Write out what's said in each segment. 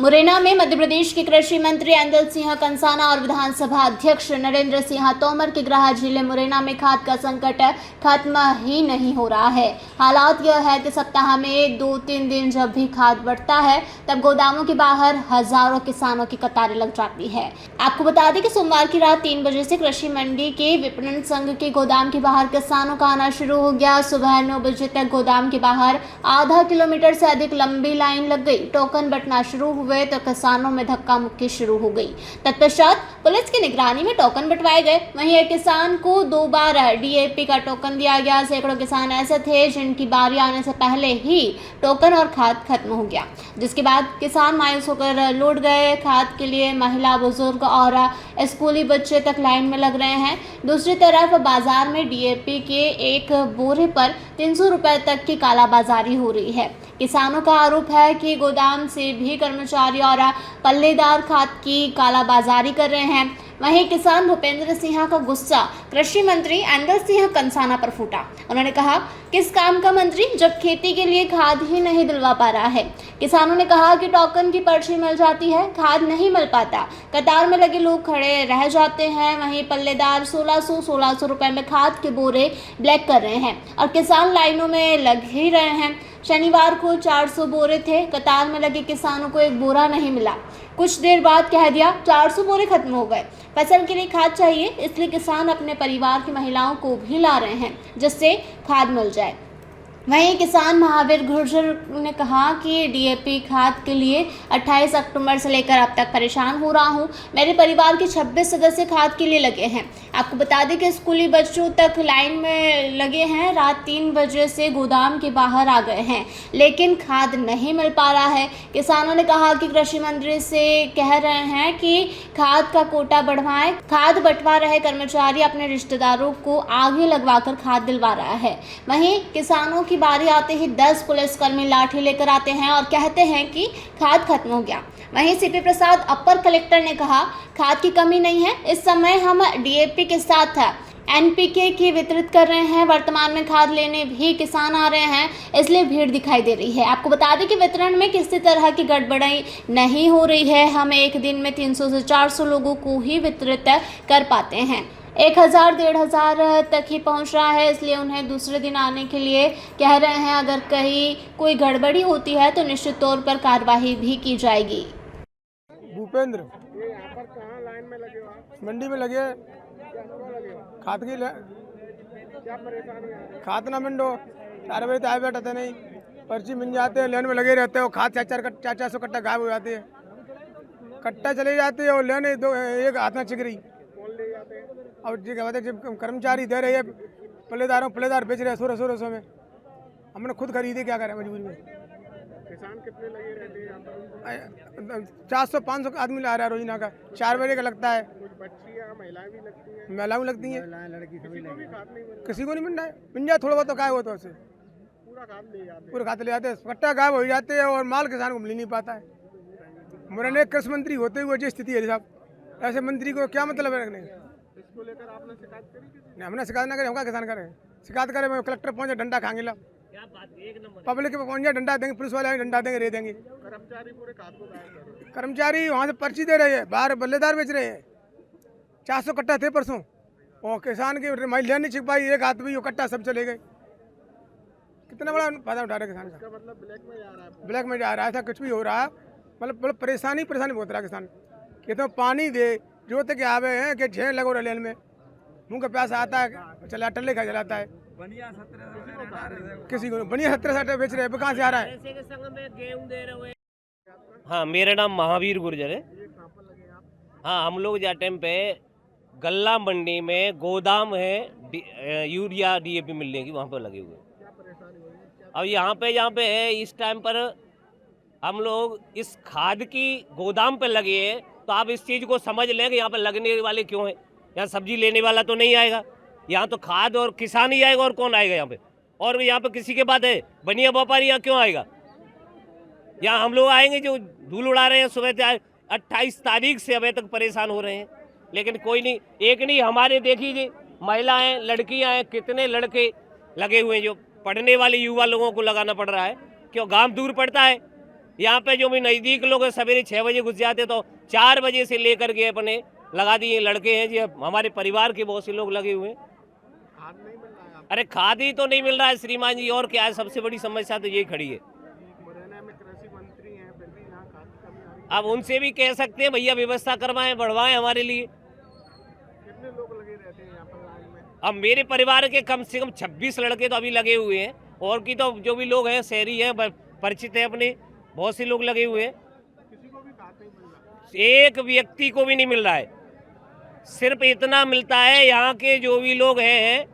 मुरैना में मध्य प्रदेश के कृषि मंत्री एंदल सिंह कंसाना और विधानसभा अध्यक्ष नरेंद्र सिंह तोमर के गृह जिले मुरैना में खाद का संकट खत्म ही नहीं हो रहा है। हालात यह है कि सप्ताह में 2-3 दिन जब भी खाद बढ़ता है तब गोदामों के बाहर हजारों किसानों की कतारें लग जाती है। आपको बता दें कि सोमवार की रात 3 बजे से कृषि मंडी के विपणन संघ के गोदाम के बाहर किसानों का आना शुरू हो गया। सुबह 9 बजे तक गोदाम के बाहर आधा किलोमीटर से अधिक लंबी लाइन लग गई। टोकन बंटना शुरू हुए तो किसानों में धक्का मुक्की शुरू हो गई। तत्पश्चात पुलिस की निगरानी में टोकन बंटवाए गए। वहीं एक किसान को 2 बार डीएपी का टोकन दिया गया। सैकड़ों किसान ऐसे थे जिनकी बारी आने से पहले ही टोकन और खाद खत्म हो गया, जिसके बाद किसान मायूस होकर लौट गए। खाद के लिए महिला, बुजुर्ग और स्कूली बच्चे तक लाइन में लग रहे हैं। दूसरी तरफ बाजार में डीएपी के एक बोरे पर 300 रुपए तक की कालाबाजारी हो रही है। किसानों का आरोप है कि गोदाम से भी कर्मचारी और पल्लेदार खाद की कालाबाजारी कर रहे हैं। वहीं किसान भूपेंद्र सिंह का गुस्सा कृषि मंत्री एंदल सिंह कंसाना पर फूटा। उन्होंने कहा, किस काम का मंत्री जब खेती के लिए खाद ही नहीं दिलवा पा रहा है। किसानों ने कहा कि टोकन की पर्ची मिल जाती है, खाद नहीं मिल पाता, कतार में लगे लोग खड़े रह जाते हैं। वहीं पल्लेदार 1600 रुपए में खाद के बोरे ब्लैक कर रहे हैं और किसान लाइनों में लग ही रहे हैं। शनिवार को 400 बोरे थे, कतार में लगे किसानों को एक बोरा नहीं मिला। कुछ देर बाद कह दिया 400 बोरे खत्म हो गए। फसल के लिए खाद चाहिए, इसलिए किसान अपने परिवार की महिलाओं को भी ला रहे हैं जिससे खाद मिल जाए। वहीं किसान महावीर गुर्जर ने कहा कि डीएपी खाद के लिए 28 अक्टूबर से लेकर अब तक परेशान हो रहा हूं। मेरे परिवार के 26 सदस्य खाद के लिए लगे हैं। आपको बता दें कि स्कूली बच्चों तक लाइन में लगे हैं। रात 3 बजे से गोदाम के बाहर आ गए हैं, लेकिन खाद नहीं मिल पा रहा है। किसानों ने कहा कि कृषि मंत्री से कह रहे हैं कि खाद का कोटा बढ़वाएं। खाद बंटवा रहे कर्मचारी अपने रिश्तेदारों को आगे लगवाकर खाद दिलवा रहा है। वहीं किसानों की बारी आते ही 10 पुलिसकर्मी लाठी लेकर आते हैं और कहते हैं कि खाद खत्म हो गया। वहीं सीपी प्रसाद अपर कलेक्टर ने कहा, खाद की कमी नहीं है, इस समय हम डीएपी के साथ एनपीके की वितरित कर रहे हैं। वर्तमान में खाद लेने भी किसान आ रहे हैं, इसलिए भीड़ दिखाई दे रही है। आपको बता दें कि वितरण में किसी तरह की गड़बड़ी नहीं हो रही है। हम एक दिन में 300 से 400 लोगों को ही वितरित कर पाते हैं। 1000-1500 तक ही पहुंच रहा है, इसलिए उन्हें दूसरे दिन आने के लिए कह रहे हैं। अगर कहीं कोई गड़बड़ी होती है तो निश्चित तौर पर कार्रवाई भी की जाएगी। भूपेंद्र, ये यहाँ पर कहाँ लाइन में लगे हो आप? मंडी में लगे क्यों लगे हो? खाद की क्या परेशानी है? खाद ना मिलो 4 बजे आए बैठते नहीं, पर्ची मिल जाते हैं, लाइन में लगे रहते हो। खाद 400 कट्टा गायब हो जाती है, कट्टा चले जाते हैं और लेने दो एक हाथ में चिक रही। कौन ले जाते हैं? और जी कहते जब कर्मचारी दे रहे हैं, पल्लेदार बेच रहे हैं 1600 में। हमने खुद खरीदे, क्या करें मजबूरी में। किसान कितने लगे रहते हैं यहाँ पर? 400-500 आदमी ला रहा है रोजाना का। 4 बजे का लगता है। कुछ बच्चियाँ महिलाएं भी लगती हैं, महिलाएं लगती हैं, किसी को भी खाद नहीं मिल रहा। किसी को नहीं मिल रहा है। मिल जाए थोड़ा बहुत तो गायब होता है उससे, पूरा खाद ले जाते हैं। पूरे खाते ले जाते हैं, कट्टा गायब हो जाते हैं और माल किसान को मिल नहीं पाता है। मुरैना कृषि मंत्री होते हुए जो स्थिति है साहब, ऐसे मंत्री को क्या मतलब है रखने। इसको लेकर आपने शिकायत करी किसी? नहीं, हमने शिकायत ना करे, हम क्या किसान करें। शिकायत करें, कलेक्टर पहुंचे डंडा खाएंगे ला, पब्लिक पे पहुंच जाए डंडा देंगे, पुलिस वाले डंडा देंगे, रे देंगे। कर्मचारी पूरे खाद को गायब कर रहे हैं। कर्मचारी वहाँ से पर्ची दे रहे हैं, बाहर बल्लेदार बेच रहे हैं। 400 कट्टा थे परसों, और किसान की महिला नहीं छिप पाई, एक हाथ में वो कट्टा सब चले गए। कितना बड़ा फायदा उठा रहे किसान का। इसका मतलब ब्लैक में जा रहा है। ब्लैक में जा रहा है, ऐसा कुछ भी हो रहा है। मतलब परेशानी बहुत रहा है किसान। खेतों में पानी दे जो तक आवे हैं कि झेल लगो रेल में, मुँह का प्यास आता है, चला टल्ले खा चलाता है। किसी को बढ़िया 17-60 बेच रहे हैं, कहाँ से आ रहा है। हाँ, मेरा नाम महावीर गुर्जर है। ये कहाँ पर लगे हैं आप? हाँ, हम लोग जा टाइम पे गल्ला मंडी में गोदाम है यूरिया डीएपी मिलने की, वहाँ पर लगे हुए। क्या परेशानी हुई है? क्या अब यहाँ पे है, इस टाइम पर हम लोग इस खाद की गोदाम पे लगे हैं, तो आप इस चीज़ को समझ लें कि यहाँ पर लगने वाले क्यों हैं। यहाँ सब्जी लेने वाला तो नहीं आएगा, यहाँ तो खाद और किसान ही आएगा, और कौन आएगा यहाँ पे। और यहाँ पे किसी के बाद है बनिया व्यापारी यहाँ क्यों आएगा। यहाँ हम लोग आएंगे जो धूल उड़ा रहे हैं सुबह से 28 तारीख से अभी तक परेशान हो रहे हैं, लेकिन कोई नहीं। एक नहीं, हमारे देखिए महिलाएं, लड़कियां हैं, कितने लड़के लगे हुए हैं। जो पढ़ने वाले युवा लोगों को लगाना पड़ रहा है, क्यों गांव दूर पड़ता है, यहाँ पे जो भी नज़दीक लोग हैं सवेरे 6 बजे घुस जाते तो 4 बजे से लेकर के अपने लगा दिए। लड़के हैं जी, हमारे परिवार के बहुत से लोग लगे हुए हैं। खाद नहीं मिल रहा है आपको? अरे खाद ही तो नहीं मिल रहा है श्रीमान जी, और क्या है, सबसे बड़ी समस्या तो यही खड़ी है। मुरैना में कृषि मंत्री हैं, फिर भी यहाँ खाद की कमी आ रही है। अब उनसे भी कह सकते हैं भैया व्यवस्था करवाएं, बढ़वाएं हमारे लिए। कितने लोग लगे रहते हैं यहाँ पर लाइन में? अब मेरे परिवार के कम से कम 26 लड़के तो अभी लगे हुए हैं, और की तो जो भी लोग हैं शहरी हैं, परिचित हैं अपने, बहुत से लोग लगे हुए हैं। किसी को भी खाद नहीं मिल रहा। एक व्यक्ति को भी नहीं मिल रहा है। सिर्फ इतना मिलता है, यहाँ के जो भी लोग हैं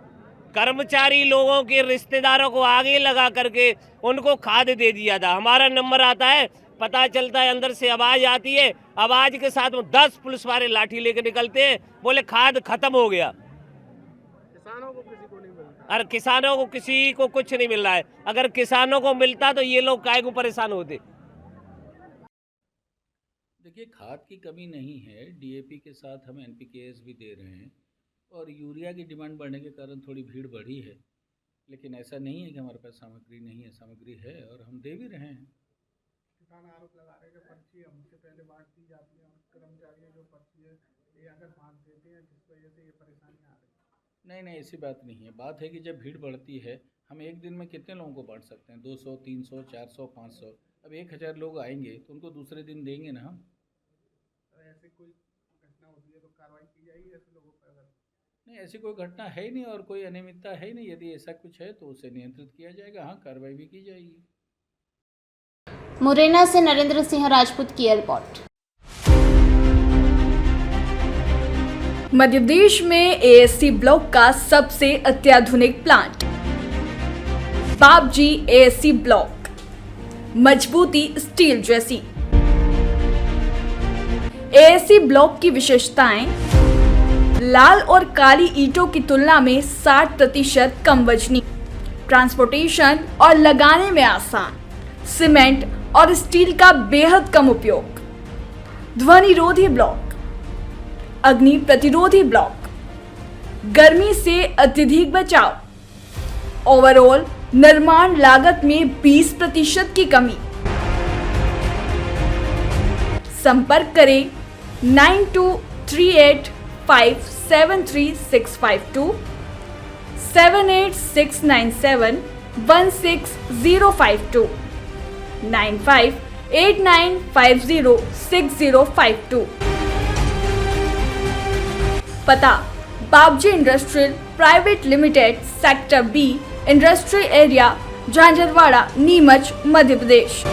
कर्मचारी लोगों के रिश्तेदारों को आगे लगा करके उनको खाद दे दिया था। हमारा नंबर आता है, पता चलता है, अंदर से आवाज आती है, आवाज के साथ में 10 पुलिस वाले लाठी लेकर निकलते हैं, बोले खाद खत्म हो गया। किसानों को किसी को नहीं मिलता। और किसानों को किसी को कुछ नहीं मिल रहा है। अगर किसानों को मिलता तो ये लोग काहे को परेशान होते। देखिए, खाद की कमी नहीं है, डीएपी के साथ हम एनपीकेएस भी दे रहे हैं, और यूरिया की डिमांड बढ़ने के कारण थोड़ी भीड़ बढ़ी है। लेकिन ऐसा नहीं है कि हमारे पास सामग्री नहीं है, सामग्री है और हम दे भी रहे हैं। किसान आरोप लगा रहे हैं कि पर्ची हमसे पहले बांट दी जाती है और कर्मचारी जो पर्ची है ये अगर बांट देते हैं, जिस वजह से ये परेशानी आ रही है। नहीं नहीं, ऐसी बात नहीं है। बात है कि जब भीड़ बढ़ती है, हम एक दिन में कितने लोगों को बांट सकते हैं? 200, 300, 400, 500। अब 1000 लोग आएंगे तो उनको दूसरे दिन देंगे ना हम। ऐसे कोई घटना होती है तो कार्रवाई की जाएगी ऐसे लोगों पर? अगर नहीं, ऐसी कोई घटना है ही नहीं और कोई अनियमितता है ही नहीं। यदि ऐसा कुछ है तो उसे नियंत्रित किया जाएगा, हाँ, कार्रवाई भी की जाएगी। मुरैना से नरेंद्र सिंह राजपूत की रिपोर्ट। मध्य प्रदेश में एएससी ब्लॉक का सबसे अत्याधुनिक प्लांट बाबजी एएससी ब्लॉक, मजबूती स्टील जैसी। एएससी ब्लॉक की विशेषताएं: लाल और काली ईंटों की तुलना में 60% कम वजनी, ट्रांसपोर्टेशन और लगाने में आसान, सीमेंट और स्टील का बेहद कम उपयोग, ध्वनिरोधी ब्लॉक, अग्नि प्रतिरोधी ब्लॉक, गर्मी से अत्यधिक बचाव, ओवरऑल निर्माण लागत में 20% की कमी। संपर्क करें 9238573652, 78697165052, 9589506052। पता: Babji industrial private limited, sector B, industrial area, Jhanjharwada, Neemuch, Madhya प्रदेश।